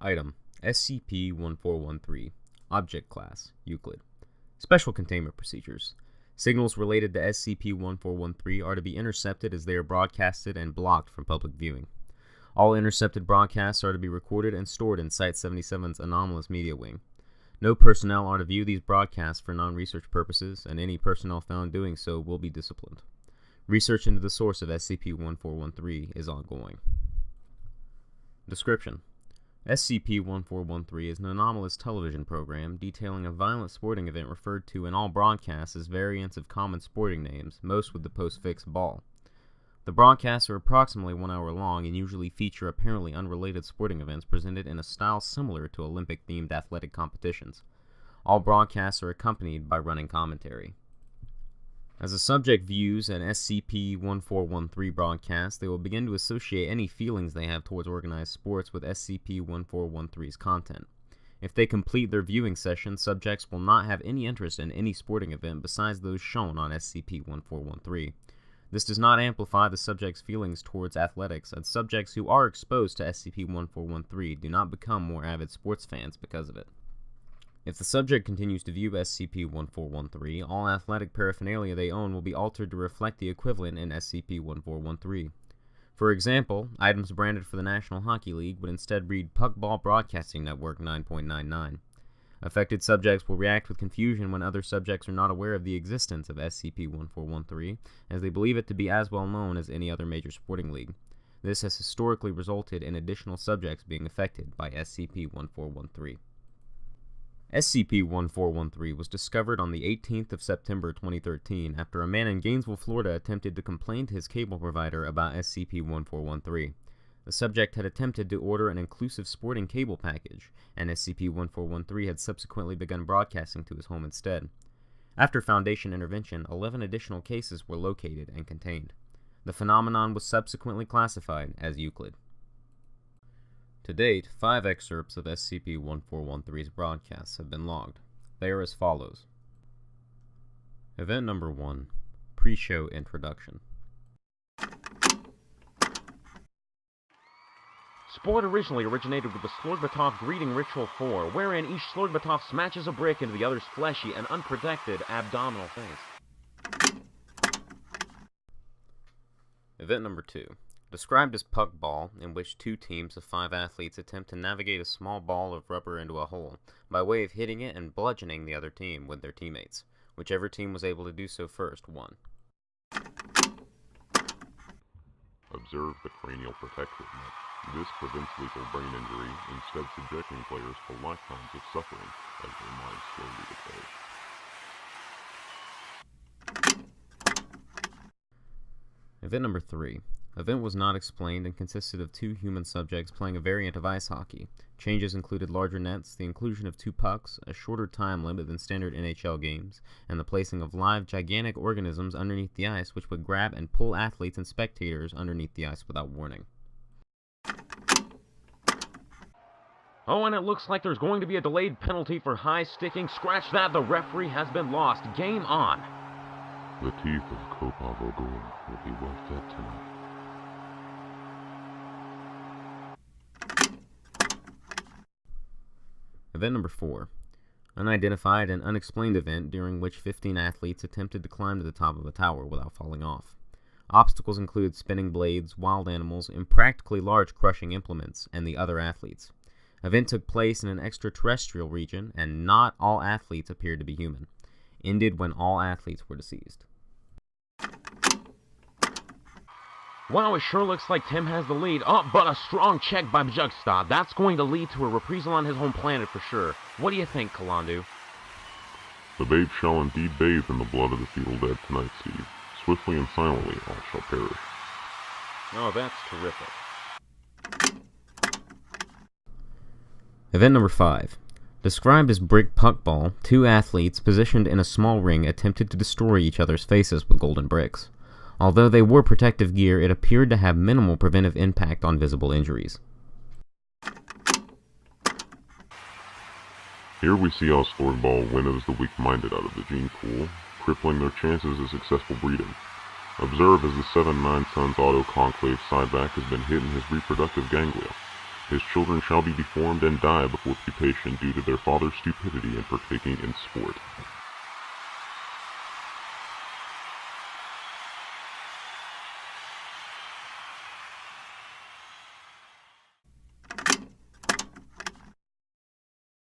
Item SCP-1413 Object Class Euclid. Special Containment Procedures. Signals related to SCP-1413 are to be intercepted as they are broadcasted and blocked from public viewing. All intercepted broadcasts are to be recorded and stored in Site-77's Anomalous Media Wing. No personnel are to view these broadcasts for non-research purposes, and any personnel found doing so will be disciplined. Research into the source of SCP-1413 is ongoing. Description: SCP-1413 is an anomalous television program detailing a violent sporting event referred to in all broadcasts as variants of common sporting names, most with the postfix ball. The broadcasts are approximately 1 hour long and usually feature apparently unrelated sporting events presented in a style similar to Olympic-themed athletic competitions. All broadcasts are accompanied by running commentary. As a subject views an SCP-1413 broadcast, they will begin to associate any feelings they have towards organized sports with SCP-1413's content. If they complete their viewing session, subjects will not have any interest in any sporting event besides those shown on SCP-1413. This does not amplify the subject's feelings towards athletics, and subjects who are exposed to SCP-1413 do not become more avid sports fans because of it. If the subject continues to view SCP-1413, all athletic paraphernalia they own will be altered to reflect the equivalent in SCP-1413. For example, items branded for the National Hockey League would instead read Puckball Broadcasting Network 9.99. Affected subjects will react with confusion when other subjects are not aware of the existence of SCP-1413, as they believe it to be as well known as any other major sporting league. This has historically resulted in additional subjects being affected by SCP-1413. SCP-1413 was discovered on the 18th of September 2013 after a man in Gainesville, Florida attempted to complain to his cable provider about SCP-1413. The subject had attempted to order an inclusive sporting cable package, and SCP-1413 had subsequently begun broadcasting to his home instead. After Foundation intervention, 11 additional cases were located and contained. The phenomenon was subsequently classified as Euclid. To date, 5 excerpts of SCP-1413's broadcasts have been logged. They are as follows. Event Number 1. Pre-show Introduction. Sport originally originated with the Slurgbatov Greeting Ritual 4, wherein each Slurgbatov smashes a brick into the other's fleshy and unprotected abdominal face. Event Number 2. Described as puckball, in which 2 teams of 5 athletes attempt to navigate a small ball of rubber into a hole, by way of hitting it and bludgeoning the other team with their teammates. Whichever team was able to do so first won. Observe the cranial protective net. This prevents lethal brain injury, instead subjecting players to lifetimes of suffering as their minds slowly decay. Event Number 3. Event was not explained and consisted of 2 human subjects playing a variant of ice hockey. Changes included larger nets, the inclusion of 2 pucks, a shorter time limit than standard NHL games, and the placing of live gigantic organisms underneath the ice which would grab and pull athletes and spectators underneath the ice without warning. Oh, and it looks like there's going to be a delayed penalty for high sticking. Scratch that, the referee has been lost. Game on. The teeth of Kopov Ogul will be well fed tonight. Event Number 4. Unidentified and unexplained event during which 15 athletes attempted to climb to the top of a tower without falling off. Obstacles included spinning blades, wild animals, impractically large crushing implements, and the other athletes. Event took place in an extraterrestrial region, and not all athletes appeared to be human. Ended when all athletes were deceased. Wow, it sure looks like Tim has the lead. Oh, but a strong check by Bjugstad. That's going to lead to a reprisal on his home planet for sure. What do you think, Kalandu? The babe shall indeed bathe in the blood of the fetal dead tonight, Steve. Swiftly and silently all shall perish. Oh, that's terrific. Event Number 5. Described as brick puckball, 2 athletes positioned in a small ring attempted to destroy each other's faces with golden bricks. Although they wore protective gear, it appeared to have minimal preventive impact on visible injuries. Here we see how Slurgball winnows the weak-minded out of the gene pool, crippling their chances of successful breeding. Observe as the 7-9 Sons Auto Conclave sideback has been hit in his reproductive ganglia. His children shall be deformed and die before pupation due to their father's stupidity in partaking in sport.